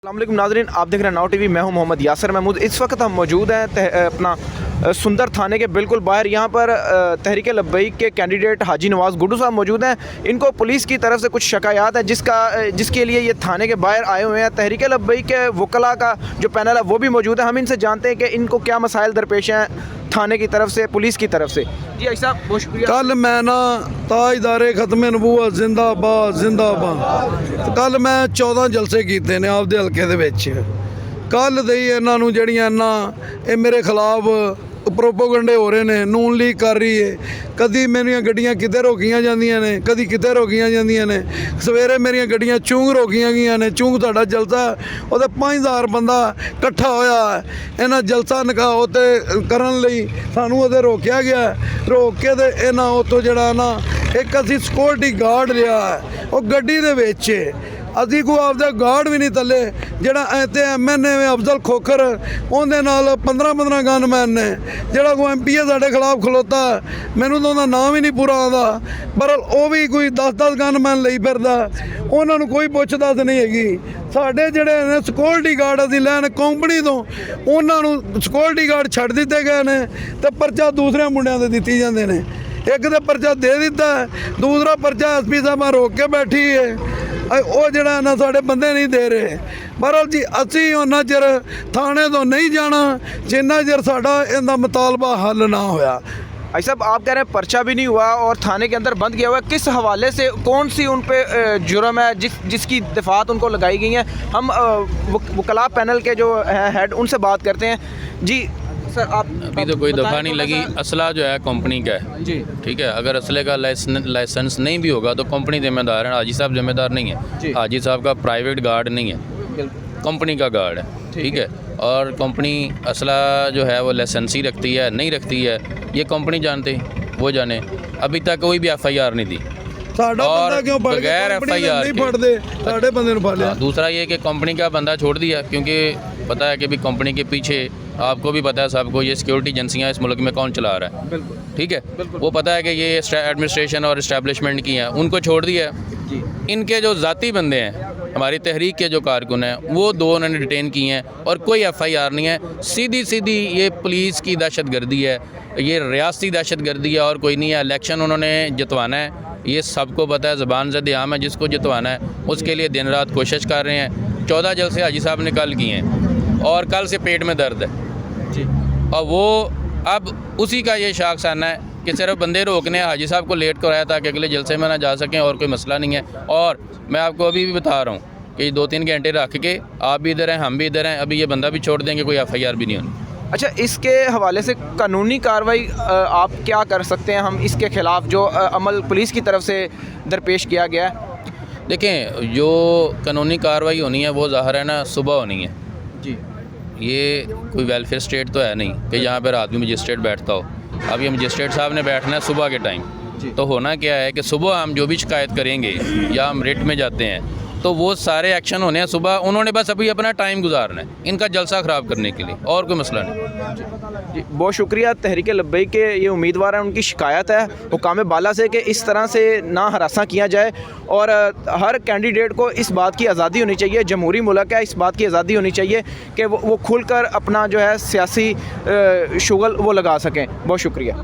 अस्सलामुअलैकुम नाज़रीन, आप देख रहे हैं नाउ टीवी। मैं हूं मोहम्मद यासर महमूद। इस वक्त हम मौजूद हैं अपना सुंदर थाने के बिल्कुल बाहर। यहां पर तहरीक लब्बैक के कैंडिडेट हाजी नवाज़ गुड्डू साहब मौजूद हैं। इनको पुलिस की तरफ से कुछ शिकायत है जिसके लिए ये थाने के बाहर आए हुए हैं। तहरीक लब्बैक के वकला का जो पैनल है वो भी मौजूद है। हम इनसे जानते हैं कि इनको क्या मसाइल दरपेश हैं थाने की तरफ से, पुलिस की तरफ से। जी भाई साहब, बहुत शुक्रिया। कल मैं ना ताजदारे खत्म नबूवत जिंदाबाद जिंदाबाद कल मैं 14 जलसे कीते ने आपदे हल्के दे विच। कल दे इन्हां नूं जड़ियां ना ये मेरे खिलाफ प्रोपोगंडे हो रहे हैं, नून लीग कर रही है। कदी मेरियां गड्डियां किते रोकियां जांदियां ने, कदी किते रोकियां जांदियां ने। सवेरे मेरियां गड्डियां चूंग रोकियां गईयां ने। चूंग साडा जलसा ਉਹਦੇ 5000 ਬੰਦਾ ਇਕੱਠਾ ਹੋਇਆ ਇਹਨਾਂ ਜਲਸਾ ਨਿਕਾਹ ਤੇ ਕਰਨ ਲਈ ਸਾਨੂੰ ਉਹਦੇ ਰੋਕਿਆ ਗਿਆ। ਰੋਕ ਕੇ ਤੇ ਇਹਨਾਂ ਉੱਥੋਂ ਜਿਹੜਾ ਨਾ ਇੱਕ ਅਸੀਂ ਸਿਕਿਉਰਿਟੀ ਗਾਰਡ ਲਿਆ ਉਹ ਗੱਡੀ ਦੇ ਵਿੱਚ। ਅਸੀਂ ਕੋ ਆਪਦਾ ਗਾਰਡ ਵੀ ਨਹੀਂ ਥੱਲੇ ਜਿਹੜਾ ਐਤੇ MNA ਅਫਜ਼ਲ ਖੋਖਰ ਉਹਦੇ ਨਾਲ 15 ਗਨਮੈਨ ਨੇ। ਜਿਹੜਾ ਕੋ MPA ਸਾਡੇ ਖਿਲਾਫ ਖਲੋਤਾ ਮੈਨੂੰ ਤਾਂ ਉਹਦਾ ਨਾਮ ਹੀ ਨਹੀਂ ਪੂਰਾ ਆਉਂਦਾ, ਪਰ ਉਹ ਵੀ ਕੋਈ 10 ਗਨਮੈਨ ਲਈ ਫਿਰਦਾ। ਉਹਨਾਂ ਨੂੰ ਕੋਈ ਪੁੱਛ ਦੱਸ ਨਹੀਂ ਹੈਗੀ। ਸਾਡੇ ਜਿਹੜੇ ਨੇ ਸਿਕਿਉਰਿਟੀ ਗਾਰਡ ਅਸੀਂ ਲੈਣ ਕੰਪਨੀ ਤੋਂ, ਉਹਨਾਂ ਨੂੰ ਸਿਕਿਉਰਿਟੀ ਗਾਰਡ ਛੱਡ ਦਿੱਤੇ ਗਏ ਨੇ ਤੇ ਪਰਚਾ ਦੂਸਰਿਆਂ ਮੁੰਡਿਆਂ ਦੇ ਦਿੱਤੀ ਜਾਂਦੇ ਨੇ। ਇੱਕ ਤਾਂ ਪਰਚਾ ਦੇ ਦਿੱਤਾ, ਦੂਸਰਾ ਪਰਚਾ SP ਸਾਹਿਬਾਂ ਰੋਕ ਕੇ ਬੈਠੀ ਹੈ। ਉਹ ਜਿਹੜਾ ਨਾ ਸਾਡੇ ਬੰਦੇ ਨਹੀਂ ਦੇ ਰਹੇ। ਬਹਰਹਾਲ ਜੀ ਅਸੀਂ ਉਹਨਾਂ ਚਿਰ ਥਾਣੇ ਤੋਂ ਨਹੀਂ ਜਾਣਾ ਜਿੰਨਾ ਚਿਰ ਸਾਡਾ ਇਹਦਾ ਮੁਤਾਲਬਾ ਹੱਲ ਨਾ ਹੋਇਆ। भाई साहब, आप कह रहे हैं पर्चा भी नहीं हुआ और थाने के अंदर बंद किया हुआ है। किस हवाले से, कौन सी उन पे जुर्म है जिसकी दफात उनको लगाई गई है? हम वकला पैनल के जो हेड उनसे बात करते हैं। जी सर, आप अभी तो कोई दफ़ा नहीं लगी। असला जो है कंपनी का है जी, ठीक है। अगर असले का लाइसेंस नहीं भी होगा तो कंपनी जिम्मेदार है, हाजी साहब जिम्मेदार नहीं है। हाजी साहब का प्राइवेट गार्ड नहीं है, कंपनी का गार्ड है, ठीक है। और कंपनी असला जो है वो लाइसेंसी रखती है नहीं रखती है ये कंपनी जानती, वो जाने। अभी तक कोई भी FIR नहीं दी और बगैर FIR साढ़े बंदे ने फड़ लिया। दूसरा ये कि कंपनी का बंदा छोड़ दिया क्योंकि पता है कि भी कंपनी के पीछे आपको भी पता है सबको ये सिक्योरिटी एजेंसियाँ इस मुल्क में कौन चला रहा है, ठीक है। वो पता है कि ये एडमिनिस्ट्रेशन और इस्टेब्लिशमेंट की हैं, उनको छोड़ दिया है। इनके जो ज़ाती बंदे हैं, हमारी तहरीक के जो कारकुन हैं, वो 2 उन्होंने डिटेन किए हैं और कोई FIR नहीं है। सीधी ये पुलिस की दहशतगर्दी है, ये रियासती दहशतगर्दी है और कोई नहीं है। इलेक्शन उन्होंने जितवाना है, ये सबको पता है, ज़बान ज़द आम है। जिसको जितवाना है उसके लिए दिन रात कोशिश कर रहे हैं। 14 जलसे हाजी साहब ने कल किए हैं और कल से पेट में दर्द है जी। और वो अब उसी का ये शाखसाना है कि सिर्फ बंदे रोकने हाजी साहब को लेट कराया ताकि अगले जलसे में ना जा सकें, और कोई मसला नहीं है। और मैं आपको अभी भी बता रहा हूँ कि 2-3 घंटे रख के आप भी इधर हैं, हम भी इधर हैं, अभी ये बंदा भी छोड़ देंगे, कोई FIR भी नहीं होनी। अच्छा, इसके हवाले से कानूनी कार्रवाई आप क्या कर सकते हैं? हम इसके ख़िलाफ़ जो अमल पुलिस की तरफ से दरपेश किया गया है, देखें जो कानूनी कार्रवाई होनी है वो ज़ाहिर है ना सुबह होनी है जी। ये कोई वेलफेयर स्टेट तो है नहीं कि यहाँ पर रात में मजिस्ट्रेट बैठता हो। अब ये मजिस्ट्रेट साहब ने बैठना है सुबह के टाइम, तो होना क्या है कि सुबह हम जो भी शिकायत करेंगे या हम रिट में जाते हैं तो वो सारे एक्शन होने हैं सुबह। उन्होंने बस अभी अपना टाइम गुजारना है इनका जलसा ख़राब करने के लिए, और कोई मसला नहीं जी। बहुत शुक्रिया। तहरीक लब्बैक के ये उम्मीदवार हैं, उनकी शिकायत है हुकाम बाला से कि इस तरह से ना हरासा किया जाए और हर कैंडिडेट को इस बात की आज़ादी होनी चाहिए। जमहूरी मुल्क है, इस बात की आज़ादी होनी चाहिए कि वो खुलकर अपना जो है सियासी शुगल वो लगा सकें। बहुत शुक्रिया।